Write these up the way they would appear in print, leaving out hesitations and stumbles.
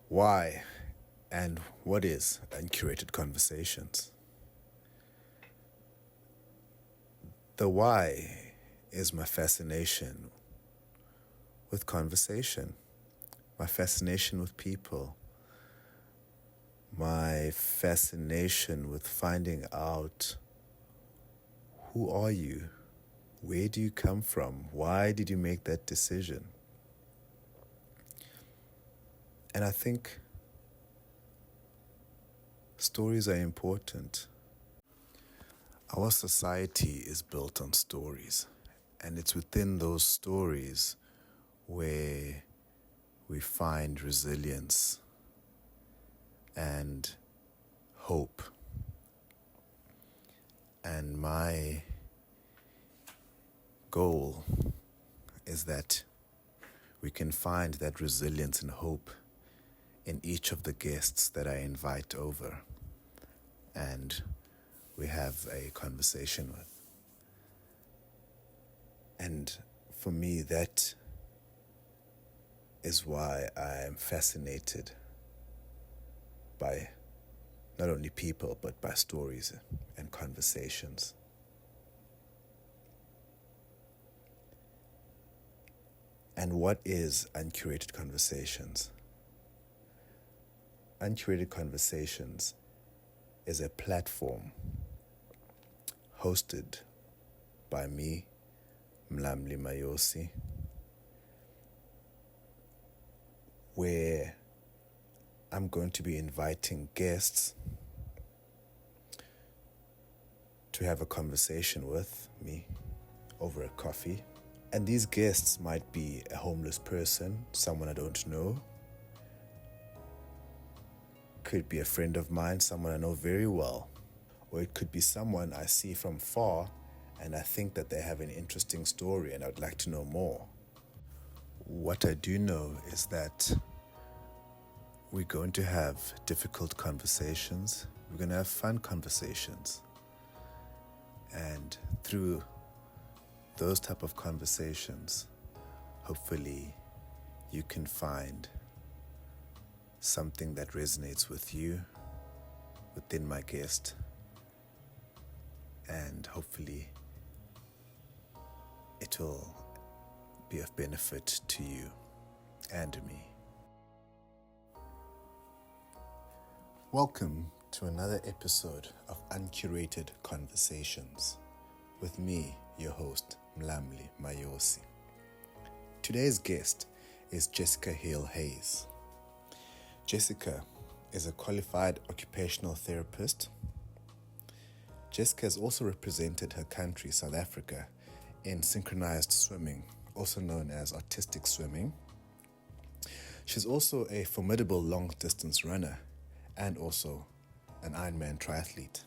Why and what is uncurated conversations? The why is my fascination with conversation, my fascination with people, my fascination with finding out who are you, where do you come from, why did you make that decision? And I think stories are important. Our society is built on stories, and it's within those stories where we find resilience and hope. And my goal is that we can find that resilience and hope in each of the guests that I invite over and we have a conversation with. And for me, that is why I am fascinated by not only people, but by stories and conversations. And what is uncurated conversations? Uncurated Conversations is a platform hosted by me, Mlamli, where I'm going to be inviting guests to have a conversation with me over a coffee. And these guests might be a homeless person, someone I don't know. Could be a friend of mine, someone I know very well. Or it could be someone I see from far and I think that they have an interesting story and I'd like to know more. What I do know is that we're going to have difficult conversations. We're going to have fun conversations. And through those type of conversations, hopefully you can find something that resonates with you, within my guest, and hopefully it will be of benefit to you and me. Welcome to another episode of Uncurated Conversations with me, your host, Mlamli Mayosi. Today's guest is Jessica Haysie. Jessica is a qualified occupational therapist. Jessica has also represented her country, South Africa, in synchronized swimming, also known as artistic swimming. She's also a formidable long-distance runner and also an IronMan triathlete.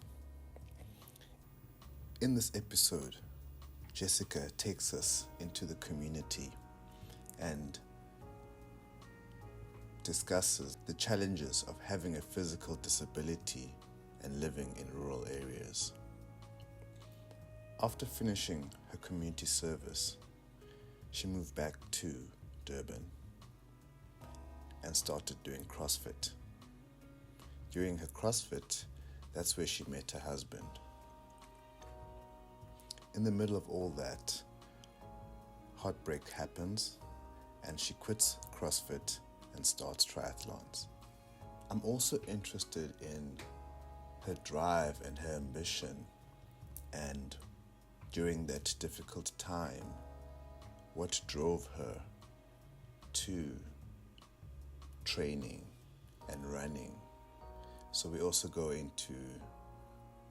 In this episode, Jessica takes us into the community and discusses the challenges of having a physical disability and living in rural areas. After finishing her community service, she moved back to Durban and started doing CrossFit. During her CrossFit, that's where she met her husband. In the middle of all that, heartbreak happens and she quits CrossFit and starts triathlons. I'm also interested in her drive and her ambition, and during that difficult time, what drove her to training and running. So we also go into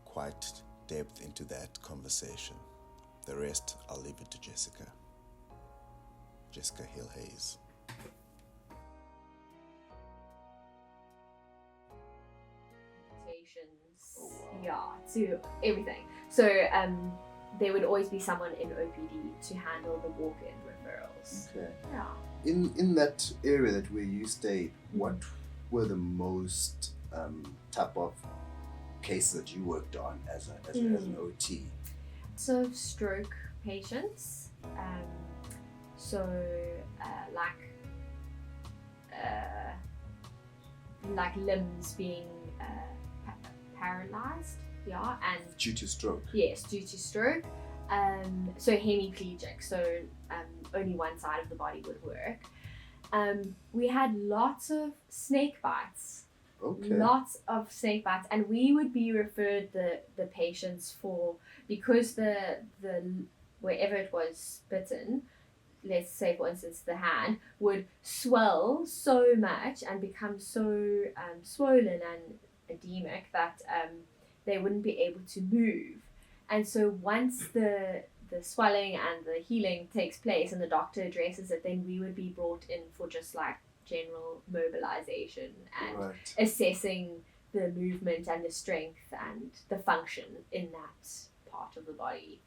quite depth into that conversation. The rest, I'll leave it to Jessica. Jessica Haysie. Yeah, to everything. So there would always be someone in OPD to handle the walk-in referrals. Okay. Yeah. In that area that where you stayed, what were the most type of cases that you worked on as an OT? So stroke patients. like limbs being paralyzed, and Due to stroke. yes, due to stroke. So hemiplegic, so only one side of the body would work. We had lots of snake bites. Okay. Lots of snake bites, and we would be referred the patients for, because the wherever it was bitten, let's say for instance the hand, would swell so much and become so swollen and edemic that they wouldn't be able to move. And so once the swelling and the healing takes place and the doctor addresses it, then we would be brought in for just like general mobilization and Right. assessing the movement and the strength and the function in that part of the body.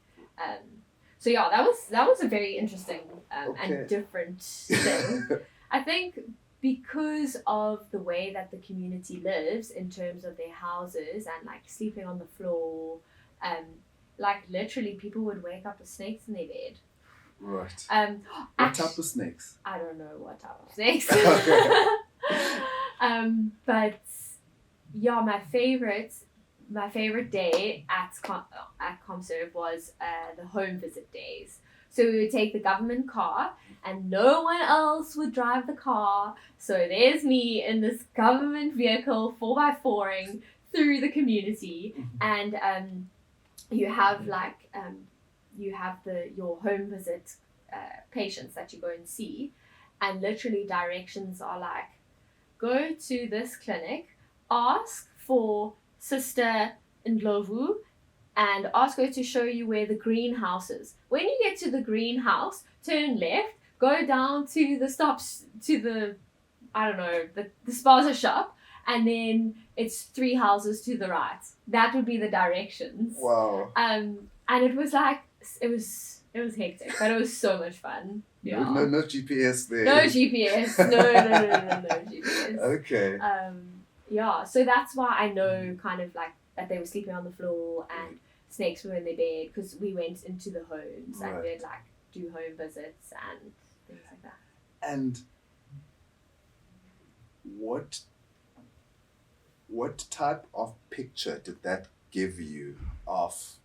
So yeah, that was a very interesting and different thing. I think because of the way that the community lives in terms of their houses and like sleeping on the floor, like literally people would wake up with snakes in their bed. Right. What type of snakes? I don't know what type of snakes. But yeah, my favorite day at ComServe was the home visit days. So we would take the government car and no one else would drive the car. So there's me in this government vehicle 4x4ing through the community, and you have like your home visit patients that you go and see, and literally directions are like, go to this clinic, ask for Sister Ndlovu, and ask her to show you where the greenhouse is. When you get to the greenhouse, turn left, go down to the stops, to the, I don't know, the spaza shop, and then it's 3 houses to the right. That would be the directions. Wow. And it was like, it was hectic, but it was so much fun. Yeah. No GPS there. No GPS. No GPS. Okay. Yeah, so that's why I know kind of like that they were sleeping on the floor and snakes were in their bed, because we went into the homes and we'd like do home visits and things like that. And what type of picture did that give you of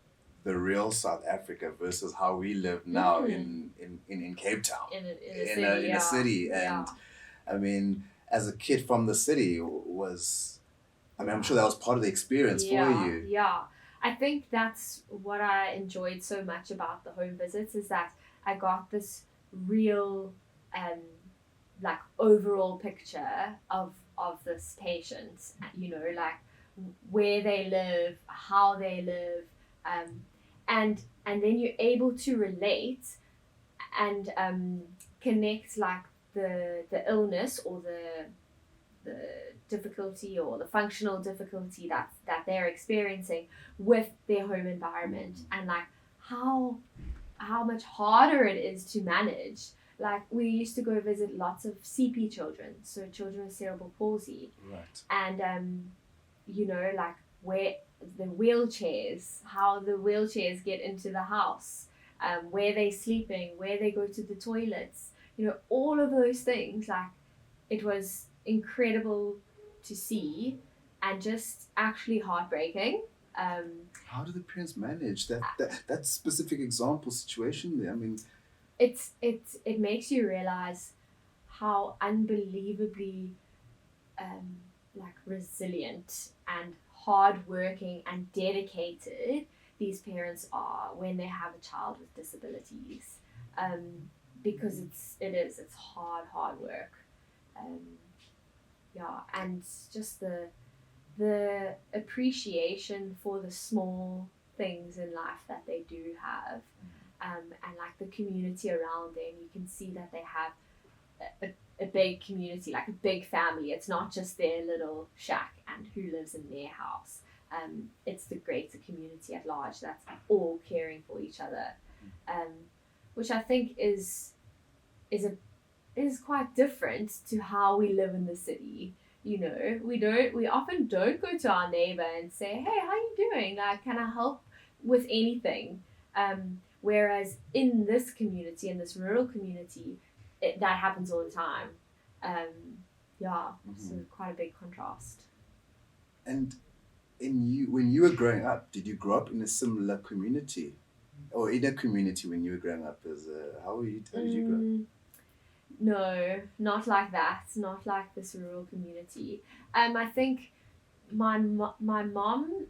the real South Africa versus how we live now in Cape Town, in a city? And I mean, as a kid from the city, I'm sure that was part of the experience for you. Yeah, I think that's what I enjoyed so much about the home visits, is that I got this real like overall picture of this patient, you know, like where they live, how they live, and then you're able to relate and connect like the illness or the difficulty or the functional difficulty that they're experiencing with their home environment, and like how much harder it is to manage. Like we used to go visit lots of CP children, so children with cerebral palsy. Right. And you know, like where the wheelchairs, how the wheelchairs get into the house, where they're sleeping, where they go to the toilets, you know, all of those things. Like it was incredible to see and just actually heartbreaking. How do the parents manage that specific example situation there? I mean, it makes you realize how unbelievably like resilient and hardworking and dedicated these parents are when they have a child with disabilities, because it's hard work. And just the appreciation for the small things in life that they do have, and like the community around them. You can see that they have a big community, like a big family. It's not just their little shack and who lives in their house. It's the greater community at large that's all caring for each other, which I think is quite different to how we live in the city. You know, we often don't go to our neighbor and say, hey, how you doing? Like, can I help with anything? Whereas in this community, in this rural community, that happens all the time. yeah, so quite a big contrast. And when you were growing up, did you grow up in a similar community? Or in a community when you were growing up how did you grow up? No, not like that. Not like this rural community. I think my mom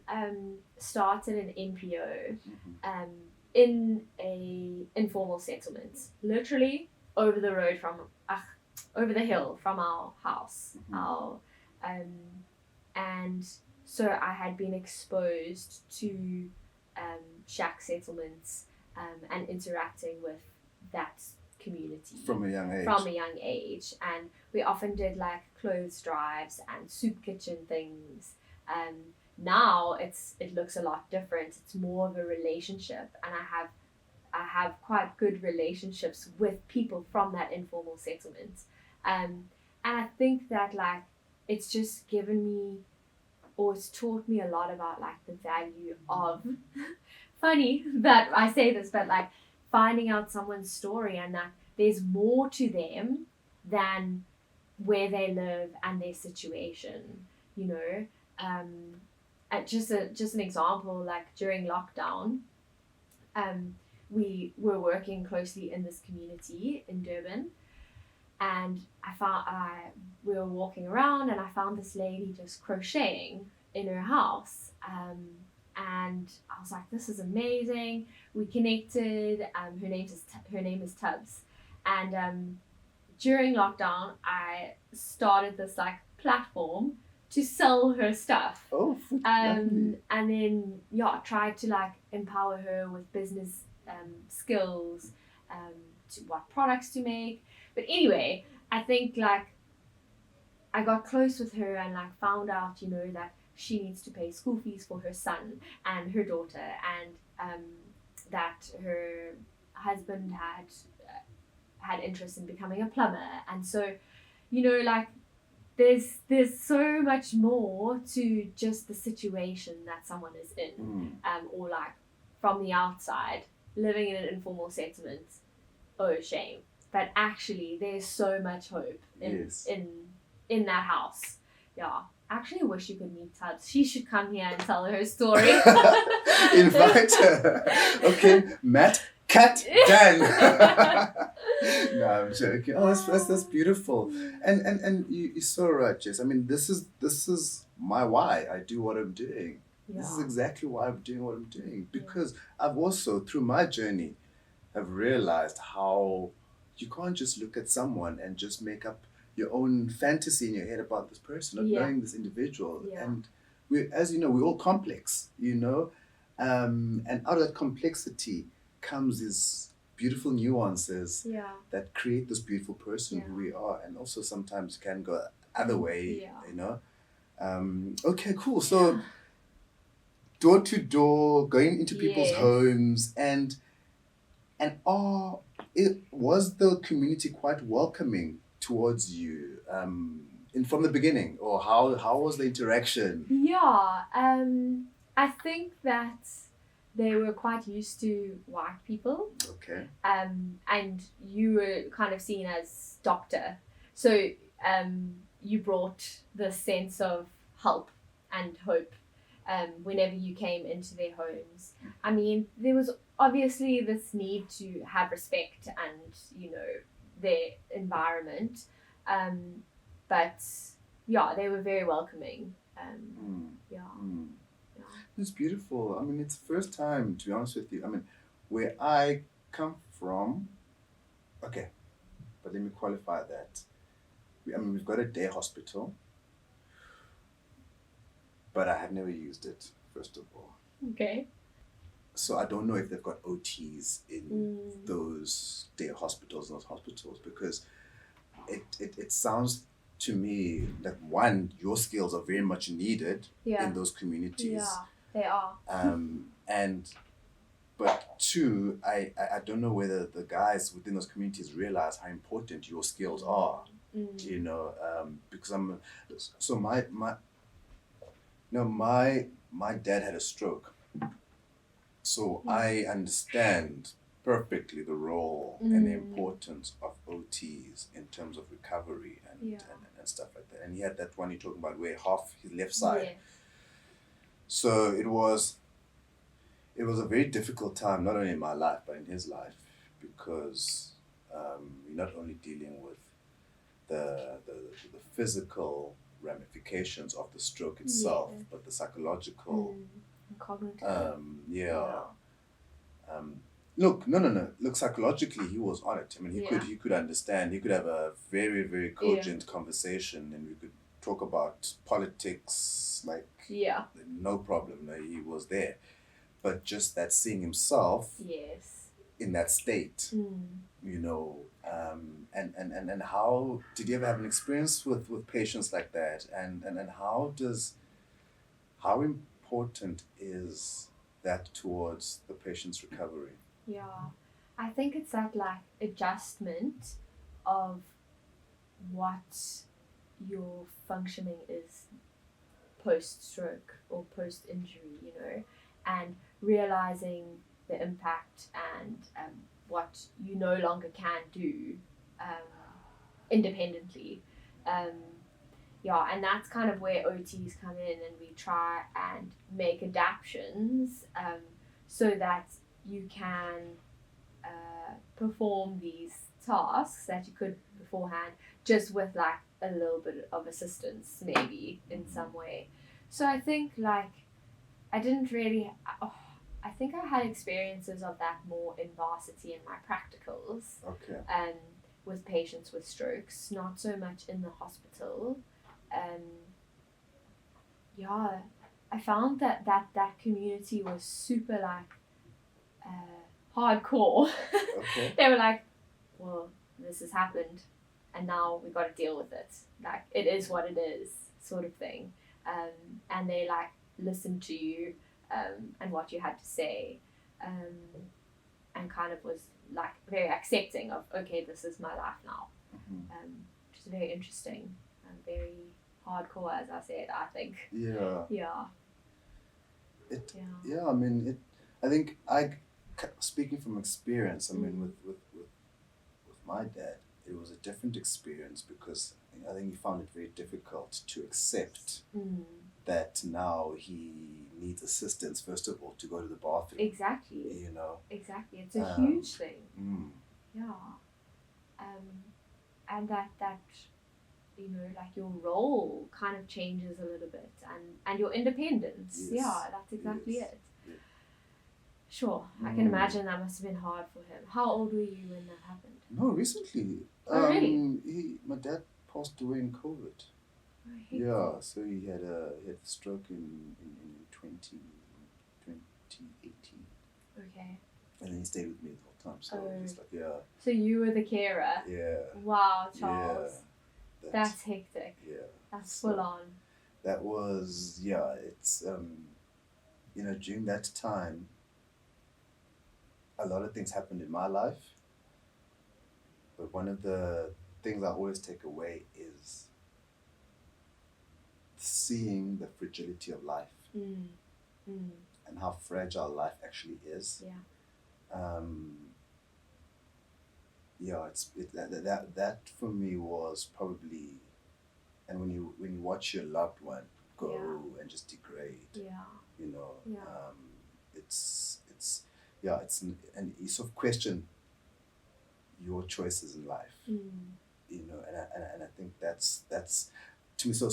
started an NPO in a informal settlement, literally over the road from over the hill from our house. And so I had been exposed to shack settlements and interacting with that community from a young age. And we often did like clothes drives and soup kitchen things. Now it looks a lot different. It's more of a relationship, and I have quite good relationships with people from that informal settlement. And I think that like it's just given me, or it's taught me a lot about like the value of funny that I say this, but like finding out someone's story and that there's more to them than where they live and their situation, you know. Just an example, like during lockdown, we were working closely in this community in Durban, and we were walking around and I found this lady just crocheting in her house. And I was like, this is amazing. We connected. Her name is Tubbs. And during lockdown, I started this like platform to sell her stuff. Oh, and then tried to like empower her with business skills, to what products to make. But anyway, I think like I got close with her and like found out, you know, that she needs to pay school fees for her son and her daughter, and that her husband had interest in becoming a plumber. And so, you know, like there's so much more to just the situation that someone is in, or like from the outside living in an informal settlement. Oh, shame. But actually, there's so much hope in that house. Yeah. I actually wish you could meet Tubbs. She should come here and tell her story. Invite her. Okay, Matt, cut, done. No, I'm joking. Oh, that's beautiful. And you're so right, Jess. I mean, this is my why I do what I'm doing. Yeah. This is exactly why I'm doing what I'm doing. Because I've also, through my journey, have realized how you can't just look at someone and just make up your own fantasy in your head about this person, of knowing this individual. Yeah. And as you know, we're all complex, you know, and out of that complexity comes these beautiful nuances that create this beautiful person who we are, and also sometimes can go other way, you know. Okay, cool. So door to door, going into people's homes, and was the community quite welcoming towards you from the beginning, or how was the interaction? I think that they were quite used to white people. Okay. And you were kind of seen as doctor, so you brought the sense of help and hope whenever you came into their homes. I mean, there was obviously this need to have respect and, you know, their environment, but they were very welcoming. It's beautiful. I mean, it's the first time, to be honest with you. I mean, where I come from, okay, but let me qualify that. We've got a day hospital, but I have never used it, first of all. Okay. So I don't know if they've got OTs in those day hospitals, because it sounds to me like, one, your skills are very much needed in those communities. Yeah, they are. But two, I don't know whether the guys within those communities realize how important your skills are. You know, because my dad had a stroke. So I understand perfectly the role and the importance of OTs in terms of recovery and stuff like that. And he had that one you're talking about where half his left side. Yes. So it was a very difficult time, not only in my life but in his life, because you're not only dealing with the physical ramifications of the stroke itself, but the psychological, cognitive. Look, no. Look, psychologically, he was on it. I mean, he could understand. He could have a very, very cogent conversation, and we could talk about politics, like no problem. No, he was there, but just that seeing himself in that state, you know, and how did you ever have an experience with patients like that, and how important is that towards the patient's recovery? Yeah, I think it's that like adjustment of what your functioning is post-stroke or post-injury, you know, and realizing the impact and what you no longer can do independently. And that's kind of where OTs come in, and we try and make adaptations so that you can perform these tasks that you could beforehand, just with like a little bit of assistance maybe in some way. So I think like I didn't really I think I had experiences of that more in varsity in my practicals. Okay. With patients with strokes, not so much in the hospital. I found that community was super like hardcore. Okay. They were like, well, this has happened and now we got to deal with it. Like, it is what it is, sort of thing. And they like listened to you and what you had to say, and kind of was like very accepting of, okay, this is my life now. Which is very interesting and very hardcore, as I said, I think. I mean, I think speaking from experience, I mean, with my dad, it was a different experience because I think he found it very difficult to accept that now he needs assistance, first of all, to go to the bathroom. Exactly. You know? Exactly. It's a huge thing. Yeah. And that you know, like your role kind of changes a little bit, and your independence. Yes. Yeah, that's exactly it. Yeah. Sure, I can imagine that must have been hard for him. How old were you when that happened? No, recently. Oh, really? My dad passed away in COVID. So he had a stroke in 2018. Okay. And then he stayed with me the whole time. So just like So you were the carer. Yeah. Wow, Charles. Yeah. That's hectic. Yeah. That's full on. That was it's you know, during that time a lot of things happened in my life. But one of the things I always take away is seeing the fragility of life and how fragile life actually is. That for me was probably, and when you watch your loved one go and just degrade, you know, and you sort of question your choices in life, you know, and I think that's to me. So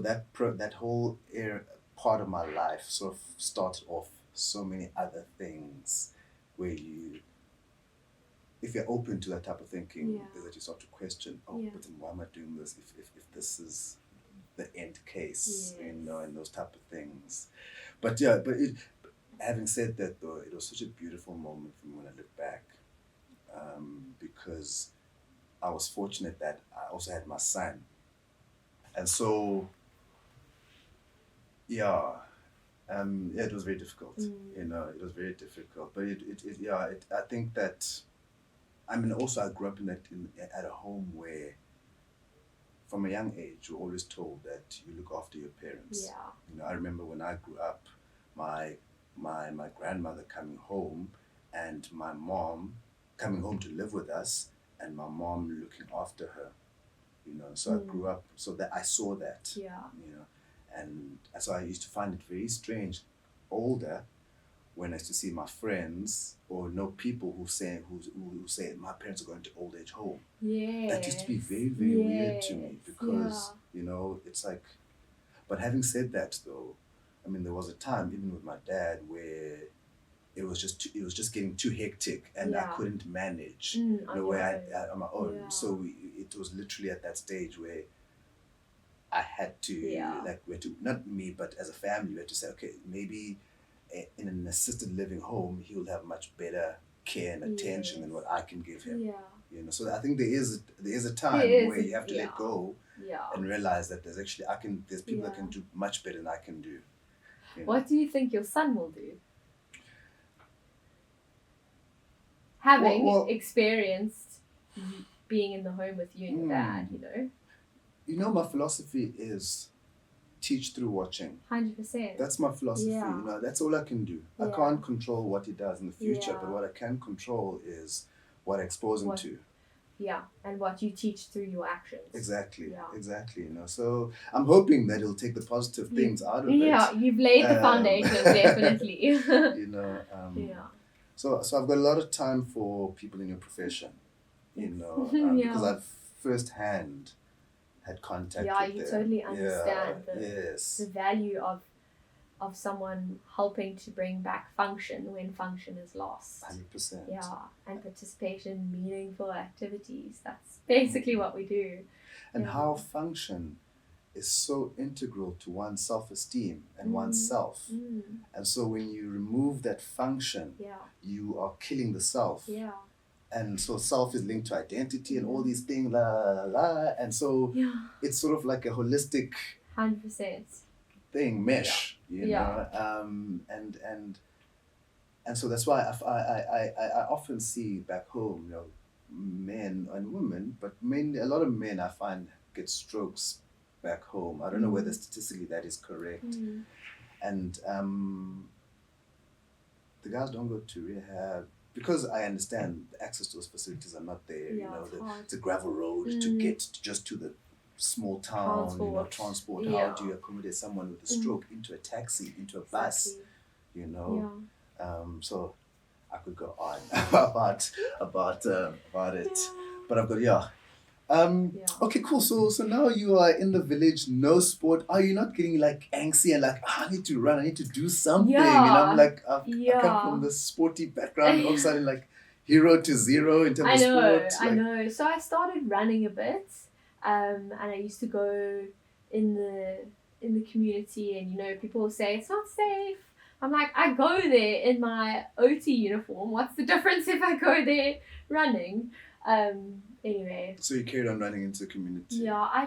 that whole part of my life sort of started off so many other things where if you're open to that type of thinking, is that you start to question, but then why am I doing this if this is the end case, you know, and those type of things. But having said that though, it was such a beautiful moment for me when I look back, because I was fortunate that I also had my son, and so it was very difficult. You know, it was very difficult, but I think that, I mean, also I grew up at a home where, from a young age, you're always told that you look after your parents. You know, I remember when I grew up, my grandmother coming home and my mom coming home to live with us, and my mom looking after her. So I grew up so that I saw that. And so I used to find it very strange, older, when I used to see my friends or know people who say my parents are going to old age home. That used to be very, very weird to me, because it's like. But having said that, though, I mean, there was a time even with my dad where it was just getting too hectic, and I couldn't manage on my own. So it was literally at that stage where I had to not me, but as a family, we had to say, okay, maybe in an assisted living home, he will have much better care and attention than what I can give him. So I think there is a time where you have to let go and realize that there's people that can do much better than I can do. What do you think your son will do? Having experienced being in the home with you and your dad, my philosophy is teach through watching. 100%. That's my philosophy. That's all I can do. I can't control what he does in the future, but what I can control is what I expose him to. Yeah, and what you teach through your actions. Exactly. So I'm hoping that he'll take the positive things out of it. Yeah, you've laid the foundation, definitely. So I've got a lot of time for people in your profession, because I've firsthand had contact with them. You totally understand the value of someone helping to bring back function when function is lost. 100%. Yeah, and participation in meaningful activities. That's basically what we do. And how function is so integral to one's self-esteem and oneself. And so when you remove that function, you are killing the self. And so self is linked to identity and all these things, and so it's sort of like a holistic 100% thing, mesh, and so that's why I often see back home, men and women, but mainly a lot of men I find get strokes back home. I don't know whether statistically that is correct. And the guys don't go to rehab because I understand the access to those facilities are not there. It's a gravel road to get just to the small town, transport. How do you accommodate someone with a stroke into a taxi, into a bus? So I could go on about it, but I've got okay, cool. So now you are in the village, no sport. Are you not getting like angsty and like, I need to run, I need to do something? And I'm like, I come from the sporty background, all of a sudden like 0 to 0 in terms of sport. I know. So I started running a bit, and I used to go in the community, and people will say it's not safe. I'm like, I go there in my OT uniform. What's the difference if I go there running? Anyway. So you carried on running into the community. Yeah, I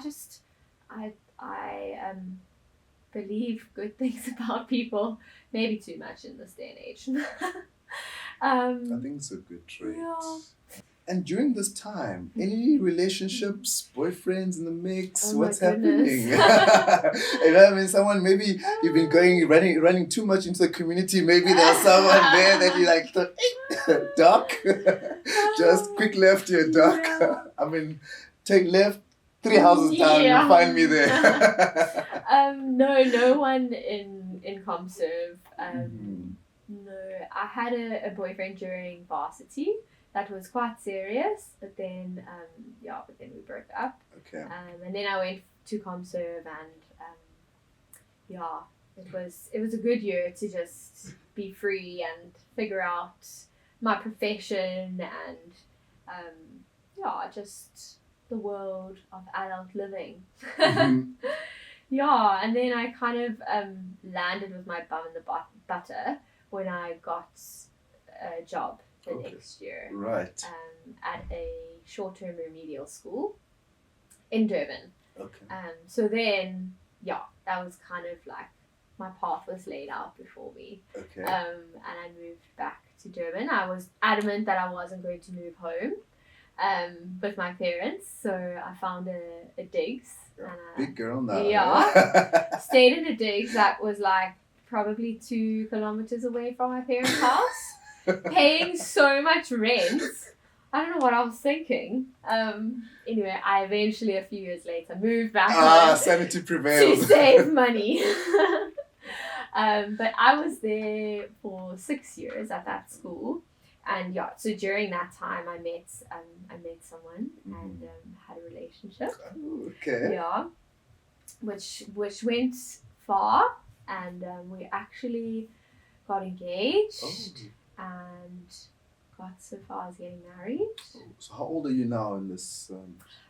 believe good things about people. Maybe too much in this day and age. I think it's a good trait. Yeah. And during this time, any relationships, boyfriends in the mix? Oh, what's my happening? I mean, someone, maybe you've been running too much into the community. Maybe there's someone there that you like thought, hey, duck. Just quick left here, duck. Yeah. I mean, take left, 3 houses down, you'll find me there. No one in ComServe. No, I had a boyfriend during varsity. That was quite serious, but then we broke up. Okay. And then I went to ComServe, and it was a good year to just be free and figure out my profession and just the world of adult living. And then I kind of landed with my bum in the butter when I got a job the next year. Right. At a short-term remedial school in Durban. Okay. So then, that was kind of like my path was laid out before me. Okay. And I moved back to Durban. I was adamant that I wasn't going to move home with my parents, so I found a digs. Big girl now. Yeah. Stayed in a digs that was like probably 2 kilometers away from my parents' house. paying so much rent. I don't know what I was thinking. Anyway, I eventually, a few years later, moved back home sanity to prevails. save money. But I was there for 6 years at that school, and yeah, so during that time, I met someone and had a relationship. Okay. Yeah, which went far, and we actually got engaged and got so far as getting married. So how old are you now in this?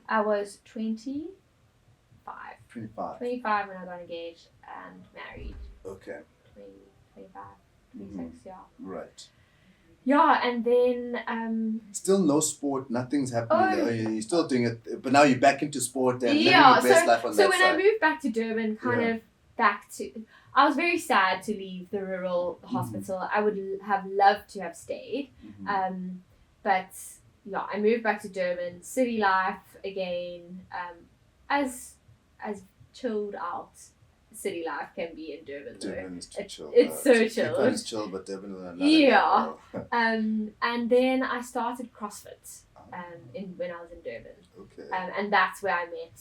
I was 25. 25. 25 when I got engaged and married. Okay. 20, 25, 26, yeah. Right. Yeah, and then still no sport, nothing's happening. You're still doing it, but now you're back into sport and living your best life on that side. So when I moved back to Durban, I was very sad to leave the rural hospital. I would have loved to have stayed, but yeah, I moved back to Durban, city life again, as chilled out city life can be in Durban. Durban is too chill. It's so chill. It's chill, but Durban is another level. level. And then I started CrossFit when I was in Durban. Okay. And that's where I met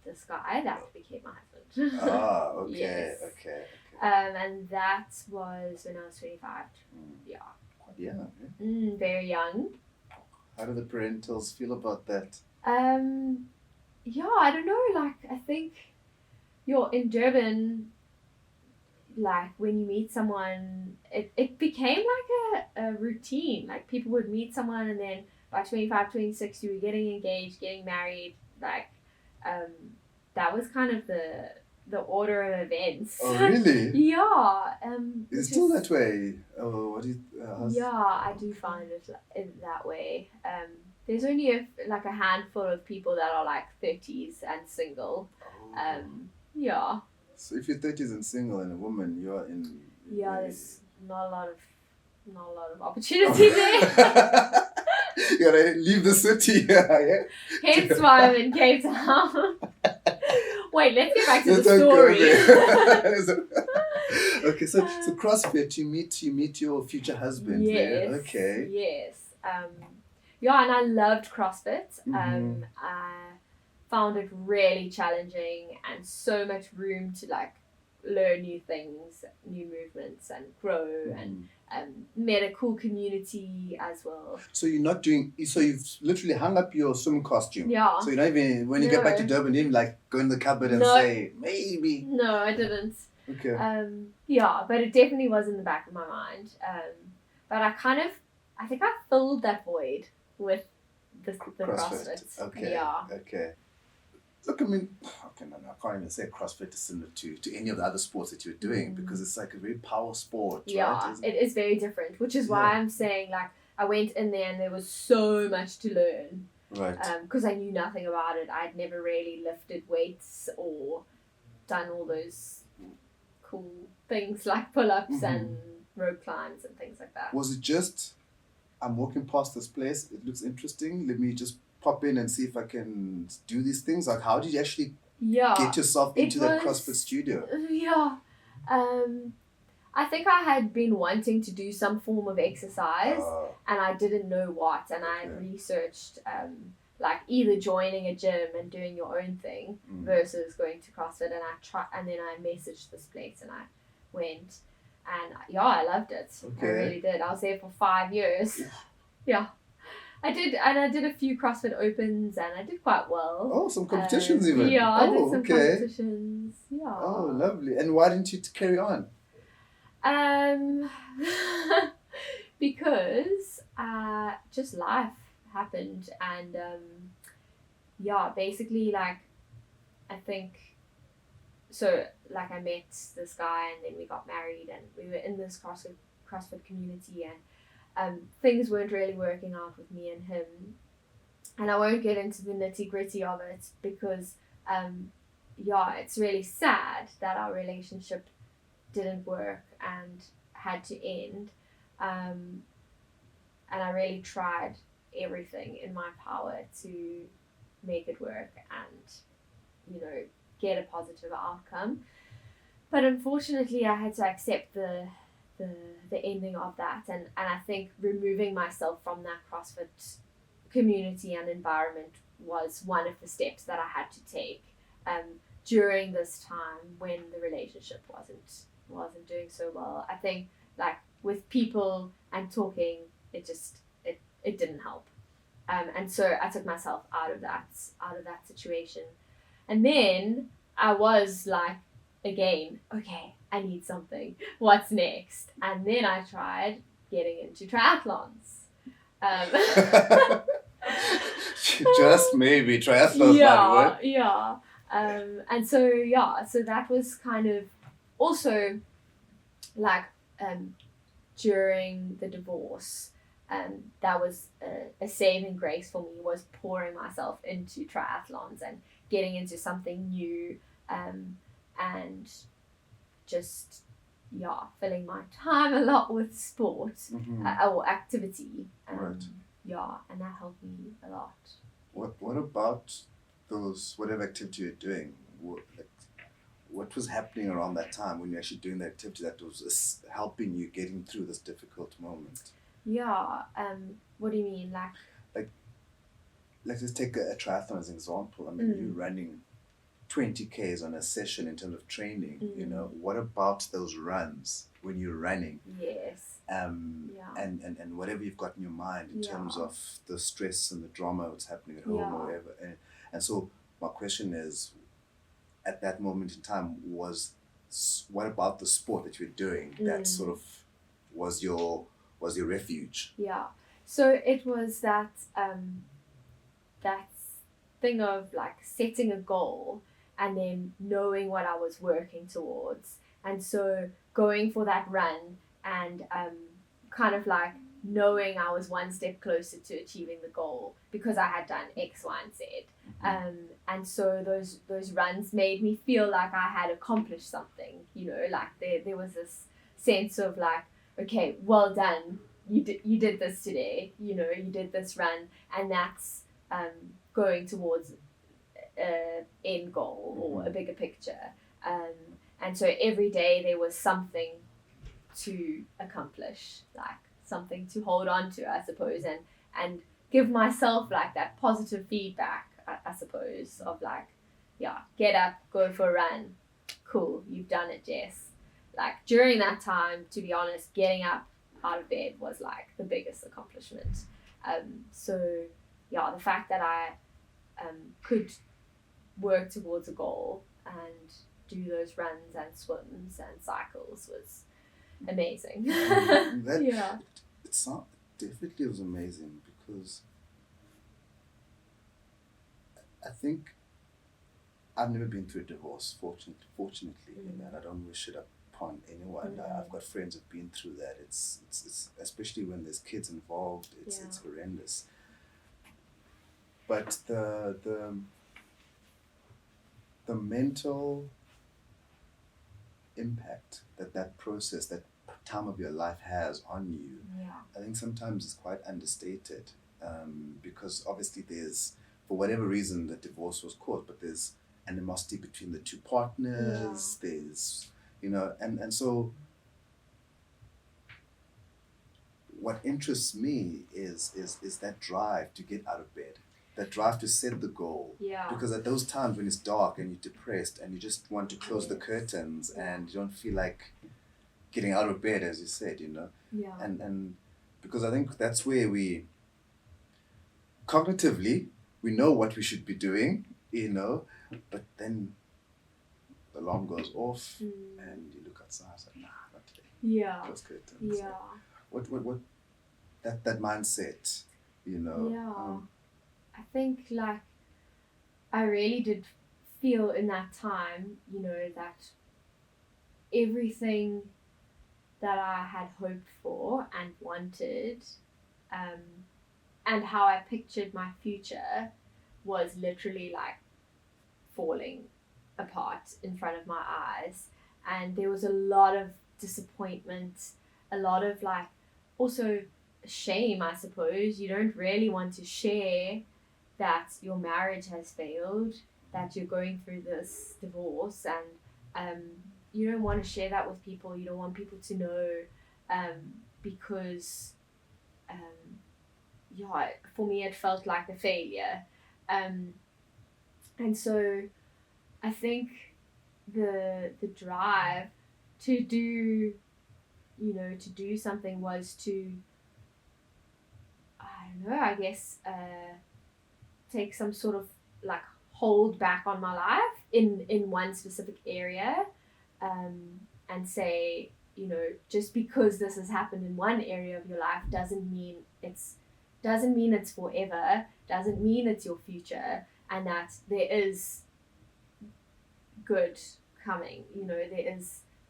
this guy that became my husband. Okay. Yes. Okay. And that was when I was 25. Yeah. Quite young. Very young. How do the parentals feel about that? Yeah, I don't know. Like, I think you're in Durban, like when you meet someone, it became like a routine. Like people would meet someone and then by 25, 26, you were getting engaged, getting married. Like, that was kind of the order of events. Oh, really? Yeah. Is it still that way? Oh, what do you... Yeah, I do find it that way. There's only a handful of people that are like 30s and single. Yeah. So if you're 30s and single and a woman, you're in... Yeah, there's not a lot of opportunity there. You gotta leave the city. Yeah. Hence why I'm in Cape Town. Wait, let's get back to the story. Okay, so CrossFit, you meet your future husband. Yes. There. Okay. Yes. Yeah, and I loved CrossFit. I found it really challenging and so much room to like learn new things, new movements, and grow, and met a cool community as well. So you're not doing. So you've literally hung up your swim costume. Yeah. So you're not even when you get back to Durban, you didn't like go in the cupboard and say maybe. No, I didn't. Okay. Yeah, but it definitely was in the back of my mind. But I think I filled that void with the CrossFit. Okay. Yeah. Okay. Look, I mean, I can't even say CrossFit is similar to any of the other sports that you're doing because it's like a very power sport, yeah, right? It is very different, which is why I'm saying like I went in there and there was so much to learn. Right. Because I knew nothing about it. I'd never really lifted weights or done all those cool things like pull-ups and rope climbs and things like that. Was it just, I'm walking past this place, it looks interesting, let me just pop in and see if I can do these things? Like, how did you actually get yourself into the CrossFit studio? Yeah. I think I had been wanting to do some form of exercise and I didn't know what. And I researched like either joining a gym and doing your own thing versus going to CrossFit. And then I messaged this place and I went. And yeah, I loved it. Okay. I really did. I was there for 5 years. Yeah. I did a few CrossFit Opens and I did quite well. Oh, some competitions even. Yeah, I did some competitions. Yeah. Oh, lovely. And why didn't you carry on? Because just life happened and basically like I think so like I met this guy and then we got married and we were in this CrossFit community and things weren't really working out with me and him. And I won't get into the nitty-gritty of it because, it's really sad that our relationship didn't work and had to end. And I really tried everything in my power to make it work and, get a positive outcome. But unfortunately, I had to accept the the ending of that, and I think removing myself from that CrossFit community and environment was one of the steps that I had to take during this time when the relationship wasn't doing so well. I think like with people and talking, it didn't help, and so I took myself out of that situation, and then I was like, again, okay, I need something. What's next? And then I tried getting into triathlons. Just maybe triathlons might work. Yeah. And so that was kind of also like during the divorce. That was a saving grace for me, was pouring myself into triathlons and getting into something new, and just filling my time a lot with sport or activity. Right. Yeah, and that helped me a lot. What about those, whatever activity you're doing? What was happening around that time when you're actually doing the activity that was helping you getting through this difficult moment? Yeah. What do you mean? Like let's just take a triathlon as an example. I mean, you're running 20 Ks on a session in terms of training. You know, what about those runs when you're running? Yes. And whatever you've got in your mind in terms of the stress and the drama that's happening at home or whatever. And so my question is, at that moment in time, what about the sport that you're doing that sort of was your refuge? Yeah. So it was that that thing of like setting a goal and then knowing what I was working towards, and so going for that run and kind of like knowing I was one step closer to achieving the goal because I had done X, Y, and Z. And so those runs made me feel like I had accomplished something, you know, like there was this sense of like, okay, well done, you did this today, you know, you did this run, and that's going towards an end goal or a bigger picture. And so every day there was something to accomplish, like something to hold on to, I suppose, and give myself like that positive feedback, I suppose, of like, get up, go for a run, cool, you've done it, Jess. Like during that time, to be honest, getting up out of bed was like the biggest accomplishment. So the fact that I could work towards a goal and do those runs and swims and cycles was amazing. It definitely was amazing, because I think I've never been through a divorce, fortunately, and I don't wish it upon anyone. I've got friends who've been through that. It's especially when there's kids involved, it's horrendous. But the mental impact that process, that time of your life has on you, I think sometimes is quite understated, because obviously there's, for whatever reason, the divorce was caused, but there's animosity between the two partners. There's, and so what interests me is that drive to get out of bed, that drive to set the goal. Because at those times when it's dark and you're depressed and you just want to close the curtains and you don't feel like getting out of bed, as you said, and because I think that's where we cognitively we know what we should be doing, but then the alarm goes off and you look outside, it's like, nah, not today. Close curtains. What that mindset, I think like I really did feel in that time, that everything that I had hoped for and wanted, and how I pictured my future was literally like falling apart in front of my eyes. And there was a lot of disappointment, a lot of like also shame, I suppose. You don't really want to share that your marriage has failed, that you're going through this divorce, and you don't want to share that with people. You don't want people to know because for me it felt like a failure, and so I think the drive to do something was to, I don't know, I guess take some sort of like hold back on my life in one specific area, and say, just because this has happened in one area of your life doesn't mean it's forever, doesn't mean it's your future, and that there is good coming.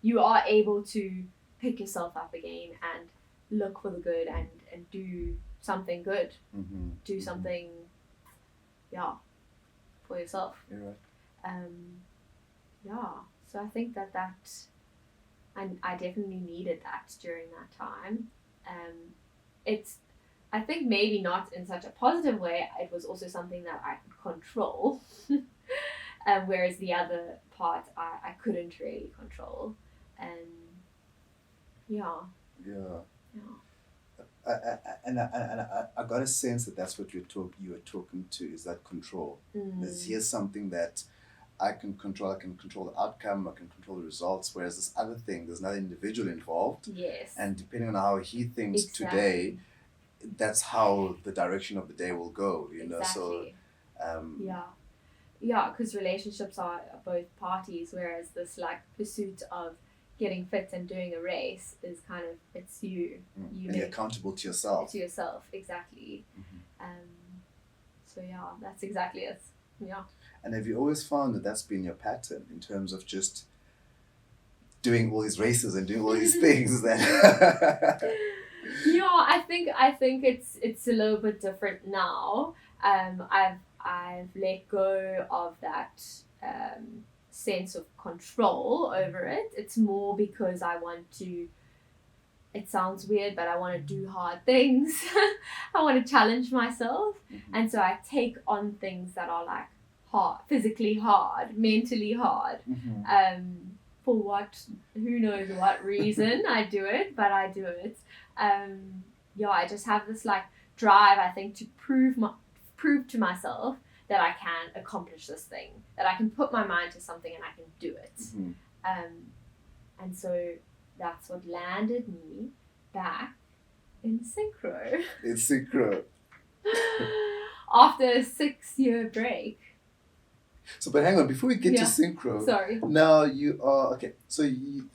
You are able to pick yourself up again and look for the good and do something good, do something for yourself. You're right. So I think that and I definitely needed that during that time. It's, I think, maybe not in such a positive way. It was also something that I could control, whereas the other part I couldn't really control. I got a sense that that's what you were talking to, is that control. Here's something that I can control. I can control the outcome. I can control the results. Whereas this other thing, there's another individual involved. Yes. And depending on how he thinks today, that's how the direction of the day will go. So. Because relationships are both parties, whereas this like pursuit of getting fit and doing a race is kind of, it's you. And you're accountable to yourself. To yourself, exactly. So that's exactly it. Yeah. And have you always found that that's been your pattern in terms of just doing all these races and doing all these things? I think it's a little bit different now. I've let go of that sense of control over it. It's more because I want to, it sounds weird, but I want to do hard things. I want to challenge myself. And so I take on things that are like hard, physically hard, mentally hard. For who knows what reason I do it, but I do it. I just have this like drive, I think, to prove to myself that I can accomplish this thing, that I can put my mind to something and I can do it. And so that's what landed me back in synchro. In synchro. After a 6-year break. So, but hang on, before we get to synchro. Sorry. Now you are, okay, so you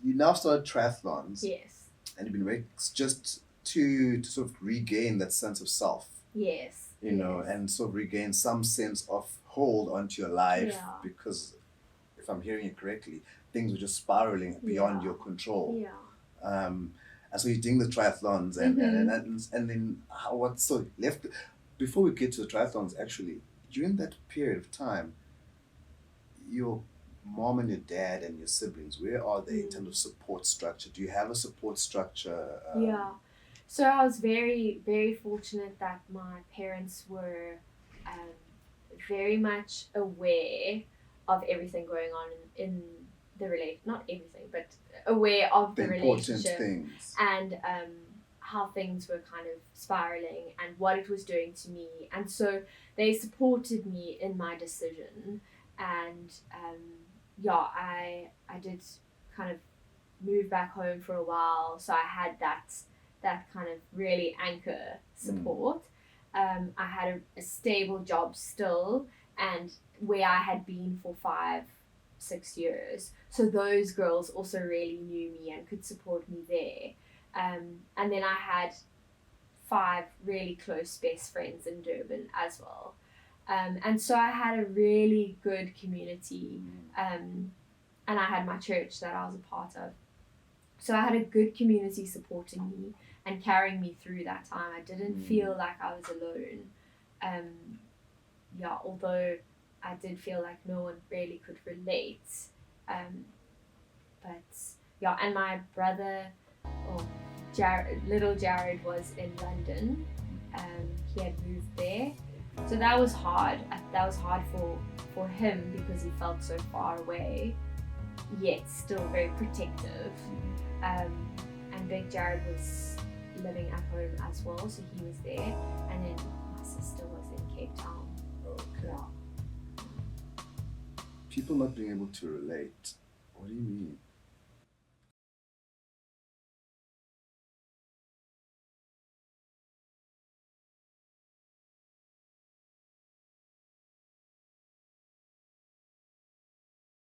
now started triathlons. Yes. And you've been just to sort of regain that sense of self. Yes. And sort of regain some sense of hold onto your life, because if I'm hearing you correctly, things were just spiraling beyond your control. And so you're doing the triathlons and then so left, before we get to the triathlons, actually, during that period of time, your mom and your dad and your siblings, where are they in terms of support structure? Do you have a support structure? So I was very, very fortunate that my parents were very much aware of everything going on in the relationship. Not everything, but aware of the relationship things. And how things were kind of spiraling and what it was doing to me. And so they supported me in my decision. And I did kind of move back home for a while. So I had that kind of really anchor support. I had a stable job still, and where I had been for 5-6 years. So those girls also really knew me and could support me there. And then I had 5 really close best friends in Durban as well. And so I had a really good community. And I had my church that I was a part of. So I had a good community supporting me and carrying me through that time. I didn't feel like I was alone. Although I did feel like no one really could relate. And my brother, little Jared, was in London. He had moved there. So that was hard. That was hard for him because he felt so far away, yet still very protective. And Big Jared was living at home as well, so he was there, and then my sister was in Cape Town. Okay. Yeah. People not being able to relate. What do you mean?